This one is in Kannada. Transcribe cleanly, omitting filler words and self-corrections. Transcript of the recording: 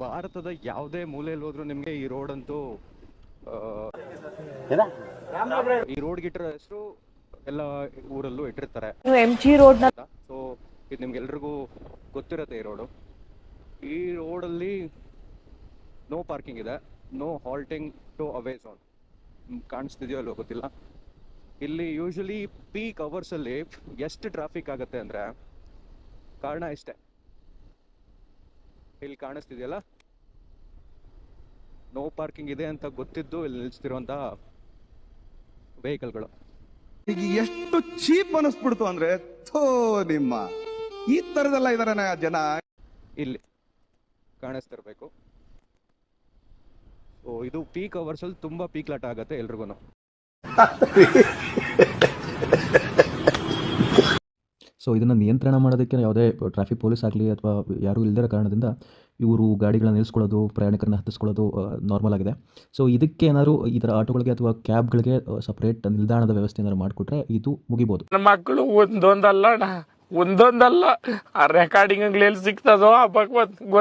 ಭಾರತದ ಯಾವುದೇ ಮೂಲೆಯಲ್ಲಿ ಹೋದ್ರೂ ನಿಮಗೆ ಈ ರೋಡ್ ಅಂತೂ ಈ ರೋಡ್ ಗಿಟ್ರ ಹೆಸರು ಎಲ್ಲ ಊರಲ್ಲೂ ಇಟ್ಟಿರ್ತಾರೆ. MG ರೋಡ್ ಸೊ ಇದು ನಿಮ್ಗೆಲ್ರಿಗೂ ಗೊತ್ತಿರುತ್ತೆ. ಈ ರೋಡಲ್ಲಿ ನೋ ಪಾರ್ಕಿಂಗ್ ಇದೆ, no halting tow away zone. ಕಾಣಿಸ್ತಿದೆಯೋ ಅಲ್ವೋ ಗೊತ್ತಿಲ್ಲ. ಇಲ್ಲಿ ಯೂಶಲಿ ಪೀಕ್ ಅವರ್ಸಲ್ಲಿ ಎಷ್ಟು ಟ್ರಾಫಿಕ್ ಆಗುತ್ತೆ ಅಂದರೆ ಕಾರಣ ಇಷ್ಟೇ. ಇಲ್ಲಿ ಕಾಣಿಸ್ತಿದೆಯಲ್ಲ, ನೋ ಪಾರ್ಕಿಂಗ್ ಇದೆ ಅಂತ ಗೊತ್ತಿದ್ದು ಇಲ್ಲಿ ನಿಲ್ಲಿಸ್ತಿರುವಂಥ ವೆಹಿಕಲ್ಗಳು. ಈಗ ಎಷ್ಟು ಚೀಪ್ ಅನಿಸ್ಬಿಡ್ತು ಅಂದ್ರೆ ನಿಮ್ಮ ಈ ತರದೆಲ್ಲ ಇದಾರೆ ಜನ. ಇಲ್ಲಿ ಕಾಣಿಸ್ತಿರ್ಬೇಕು. ಸೊ ಇದು ಪೀಕ್ ಅವರ್ಸಲ್ಲಿ ತುಂಬ ಪೀಕ್ ಲಾಟ ಆಗುತ್ತೆ ಎಲ್ರಿಗೂ. ಸೊ ಇದನ್ನು ನಿಯಂತ್ರಣ ಮಾಡೋದಕ್ಕೆ ಯಾವುದೇ ಟ್ರಾಫಿಕ್ ಪೊಲೀಸ್ ಆಗಲಿ ಅಥವಾ ಯಾರೂ ಇಲ್ಲದಿರೋ ಕಾರಣದಿಂದ ಇವರು ಗಾಡಿಗಳನ್ನ ನಿಲ್ಲಿಸ್ಕೊಳ್ಳೋದು, ಪ್ರಯಾಣಿಕರನ್ನ ಹತ್ತಿಸ್ಕೊಳ್ಳೋದು ನಾರ್ಮಲ್ ಆಗಿದೆ. ಸೊ ಇದಕ್ಕೆ ಏನಾದರೂ ಈ ಥರ ಆಟೋಗಳಿಗೆ ಅಥವಾ ಕ್ಯಾಬ್ಗಳಿಗೆ ಸಪ್ರೇಟ್ ನಿಲ್ದಾಣದ ವ್ಯವಸ್ಥೆ ಏನಾದ್ರು ಮಾಡಿಕೊಟ್ರೆ ಇದು ಮುಗಿಬೋದು. ನಮ್ಮ ಮಕ್ಕಳು ಒಂದೊಂದಲ್ಲ ಆ ರೆಕಾರ್ಡಿಂಗ್ ಎಲ್ಲಿ ಸಿಗ್ತದೋ ಆ ಭಗವಂತ